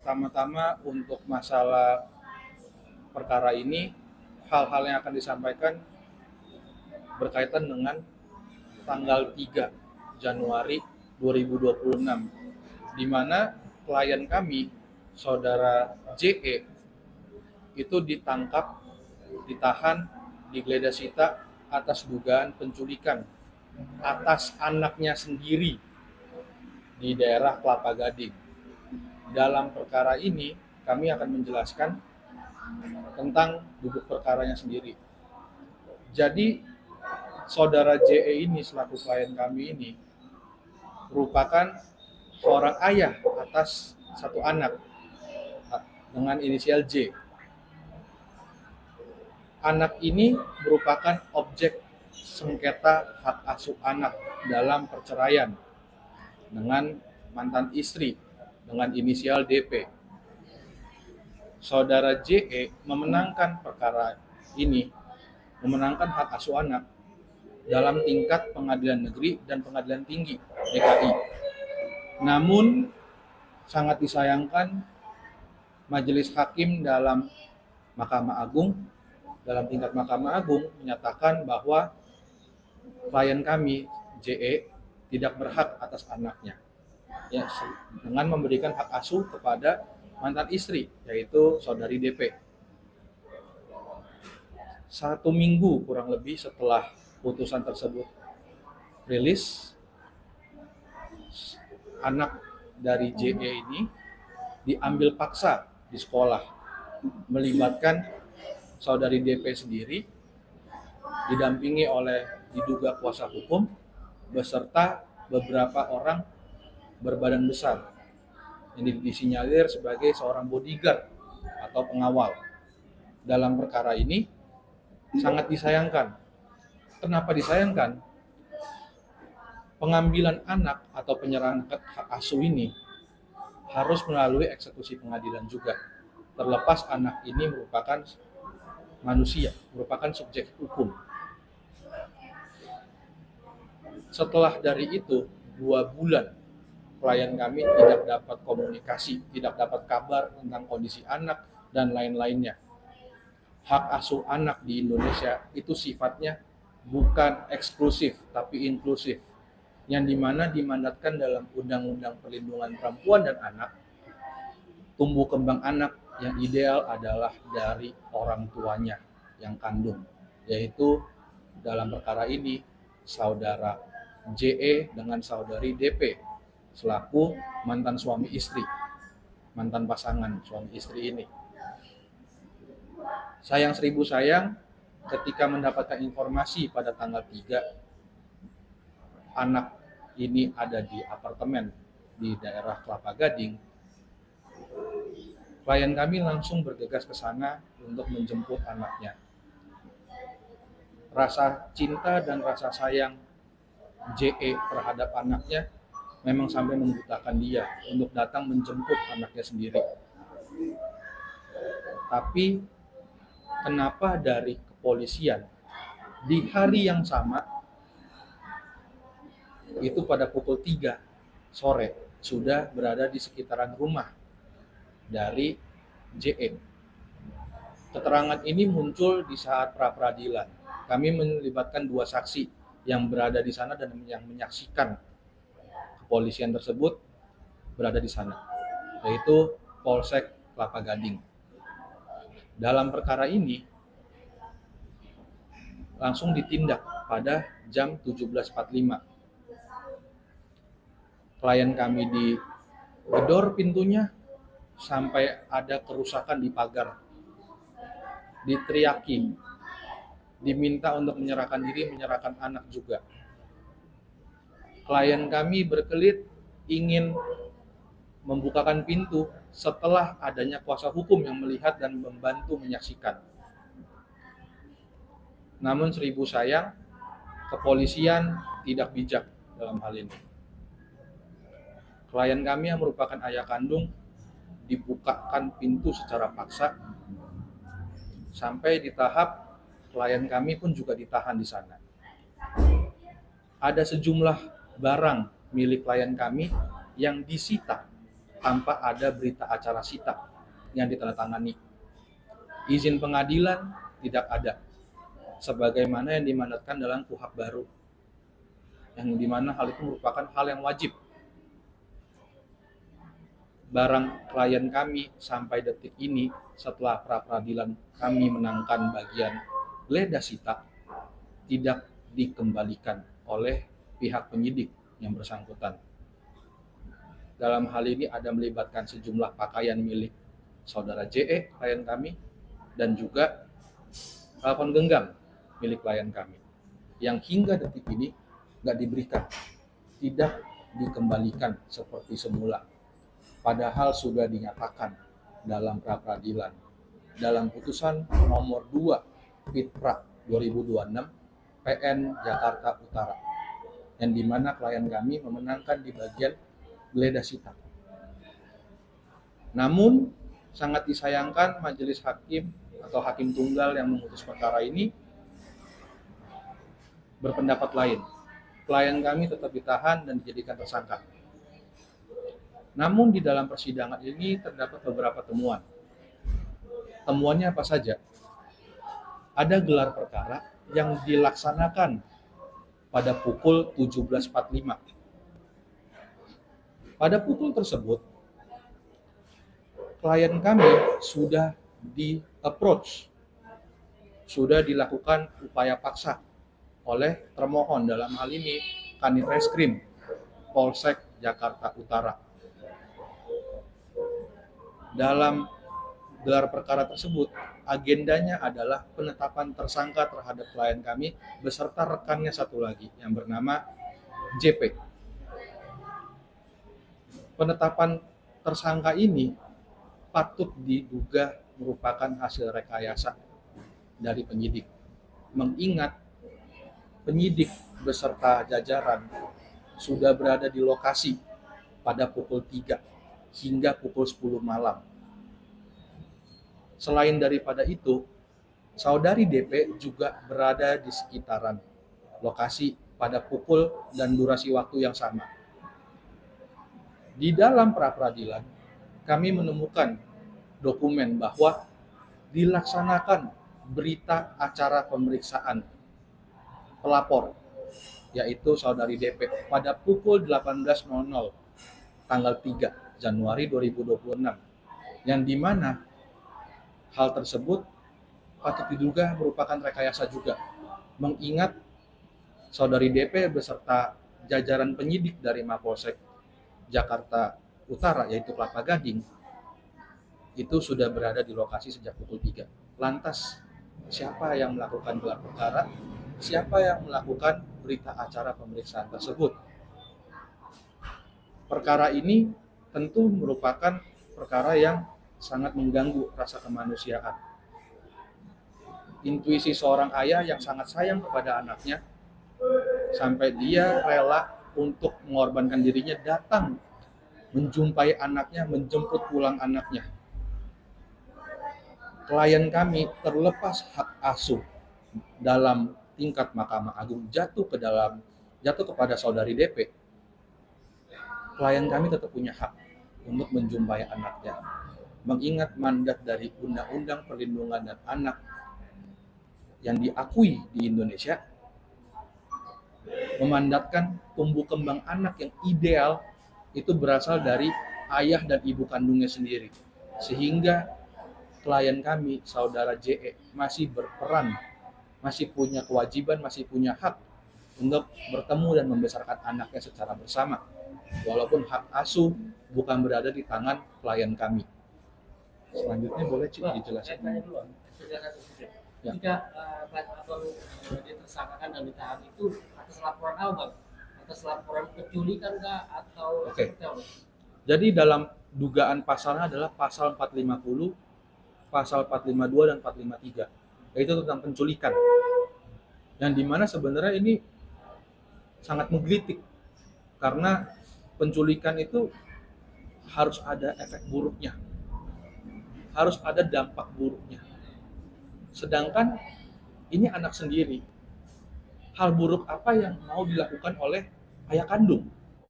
Pertama-tama untuk masalah perkara ini, hal-hal yang akan disampaikan berkaitan dengan tanggal 3 Januari 2026, di mana klien kami, saudara JE, itu ditangkap, ditahan, digeledah sita atas dugaan penculikan atas anaknya sendiri di daerah Kelapa Gading. Dalam perkara ini, kami akan menjelaskan tentang duduk perkaranya sendiri. Jadi, saudara JE ini selaku klien kami ini merupakan seorang ayah atas satu anak dengan inisial J. Anak ini merupakan objek sengketa hak asuh anak dalam perceraian dengan mantan istri dengan inisial DP. Saudara JE memenangkan perkara ini, memenangkan hak asuh anak dalam tingkat pengadilan negeri dan pengadilan tinggi DKI. Namun sangat disayangkan majelis hakim dalam Mahkamah Agung, dalam tingkat Mahkamah Agung menyatakan bahwa klien kami JE tidak berhak atas anaknya, ya, dengan memberikan hak asuh kepada mantan istri, yaitu saudari DP. 1 minggu kurang lebih setelah putusan tersebut rilis, anak dari JE ini diambil paksa di sekolah, melibatkan saudari DP sendiri, didampingi oleh diduga kuasa hukum, beserta beberapa orang berbadan besar yang disinyalir sebagai seorang bodyguard atau pengawal. Dalam perkara ini sangat disayangkan. Kenapa disayangkan? Pengambilan anak atau penyerahan hak asuh ini harus melalui eksekusi pengadilan juga. Terlepas anak ini merupakan manusia, merupakan subjek hukum. Setelah dari itu, 2 bulan klien kami tidak dapat komunikasi, tidak dapat kabar tentang kondisi anak dan lain-lainnya. Hak asuh anak di Indonesia itu sifatnya bukan eksklusif tapi inklusif, yang dimana dimandatkan dalam Undang-Undang Perlindungan Perempuan dan Anak, tumbuh kembang anak yang ideal adalah dari orang tuanya yang kandung, yaitu dalam perkara ini saudara JE dengan saudari DP selaku mantan suami istri, mantan pasangan suami istri ini. Sayang seribu sayang, ketika mendapatkan informasi pada tanggal 3, anak ini ada di apartemen di daerah Kelapa Gading, klien kami langsung bergegas ke sana untuk menjemput anaknya. Rasa cinta dan rasa sayang JE terhadap anaknya memang sampai membutakan dia untuk datang menjemput anaknya sendiri. Tapi kenapa dari kepolisian di hari yang sama, itu pada pukul 3 sore, sudah berada di sekitaran rumah dari JE? Keterangan ini muncul di saat pra-peradilan. Kami melibatkan 2 saksi yang berada di sana dan yang menyaksikan kepolisian tersebut berada di sana, yaitu Polsek Kelapa Gading. Dalam perkara ini langsung ditindak pada jam 17.45. Klien kami digedor pintunya sampai ada kerusakan di pagar, diteriaki, diminta untuk menyerahkan diri, menyerahkan anak juga. Klien kami berkelit ingin membukakan pintu setelah adanya kuasa hukum yang melihat dan membantu menyaksikan. Namun seribu sayang, kepolisian tidak bijak dalam hal ini. Klien kami yang merupakan ayah kandung dibukakan pintu secara paksa, sampai di tahap klien kami pun juga ditahan di sana. Ada sejumlah barang milik klien kami yang disita tanpa ada berita acara sita yang ditandatangani. Izin pengadilan tidak ada, sebagaimana yang dimandatkan dalam KUHP baru, yang dimana hal itu merupakan hal yang wajib. Barang klien kami sampai detik ini, setelah pra-peradilan kami menangkan bagian geledah sita, tidak dikembalikan oleh pihak penyidik yang bersangkutan. Dalam hal ini ada melibatkan sejumlah pakaian milik saudara JE, klien kami, dan juga telepon genggam milik klien kami, yang hingga detik ini nggak diberikan, tidak dikembalikan seperti semula. Padahal sudah dinyatakan dalam pra-peradilan, dalam putusan nomor 2 Fitra 2026 PN Jakarta Utara, yang dimana klien kami memenangkan di bagian geledah sita. Namun sangat disayangkan majelis hakim atau hakim tunggal yang memutus perkara ini berpendapat lain. Klien kami tetap ditahan dan dijadikan tersangka. Namun di dalam persidangan ini terdapat beberapa temuan. Temuannya apa saja? Ada gelar perkara yang dilaksanakan pada pukul 17.45. Pada pukul tersebut, klien kami sudah di-approach, sudah dilakukan upaya paksa oleh termohon, dalam hal ini Kanit Reskrim Polsek Jakarta Utara. Dalam gelar perkara tersebut, agendanya adalah penetapan tersangka terhadap klien kami beserta rekannya satu lagi yang bernama JP. Penetapan tersangka ini patut diduga merupakan hasil rekayasa dari penyidik, mengingat penyidik beserta jajaran sudah berada di lokasi pada pukul 3 hingga pukul 10 malam. Selain daripada itu, saudari DP juga berada di sekitaran lokasi pada pukul dan durasi waktu yang sama. Di dalam pra-peradilan, kami menemukan dokumen bahwa dilaksanakan berita acara pemeriksaan pelapor, yaitu saudari DP, pada pukul 18.00 tanggal 3 Januari 2026, yang dimana hal tersebut patut diduga merupakan rekayasa juga, mengingat saudari DP beserta jajaran penyidik dari Mapolsek Jakarta Utara, yaitu Kelapa Gading, itu sudah berada di lokasi sejak pukul 3. Lantas, siapa yang melakukan gelar perkara? Siapa yang melakukan berita acara pemeriksaan tersebut? Perkara ini tentu merupakan perkara yang sangat mengganggu rasa kemanusiaan. Intuisi seorang ayah yang sangat sayang kepada anaknya, sampai dia rela untuk mengorbankan dirinya datang menjumpai anaknya, menjemput pulang anaknya. Klien kami terlepas hak asuh dalam tingkat Mahkamah Agung jatuh kepada saudari DP. Klien kami tetap punya hak untuk menjumpai anaknya, mengingat mandat dari Undang-Undang Perlindungan dan Anak yang diakui di Indonesia memandatkan tumbuh kembang anak yang ideal itu berasal dari ayah dan ibu kandungnya sendiri. Sehingga klien kami, saudara JE, masih berperan, masih punya kewajiban, masih punya hak untuk bertemu dan membesarkan anaknya secara bersama. Walaupun hak asuh bukan berada di tangan klien kami. Selanjutnya boleh Cik dijelaskan. Ya. Jika abang ditersangkakan dan ditahan itu atas laporan apa, Bang? Atas laporan penculikan kah atau seperti apa? Jadi dalam dugaan pasalnya adalah pasal 450, pasal 452 dan 453, yaitu tentang penculikan. Yang dimana sebenarnya ini sangat menggelitik karena penculikan itu harus ada efek buruknya, harus ada dampak buruknya. Sedangkan ini anak sendiri. Hal buruk apa yang mau dilakukan oleh ayah kandung?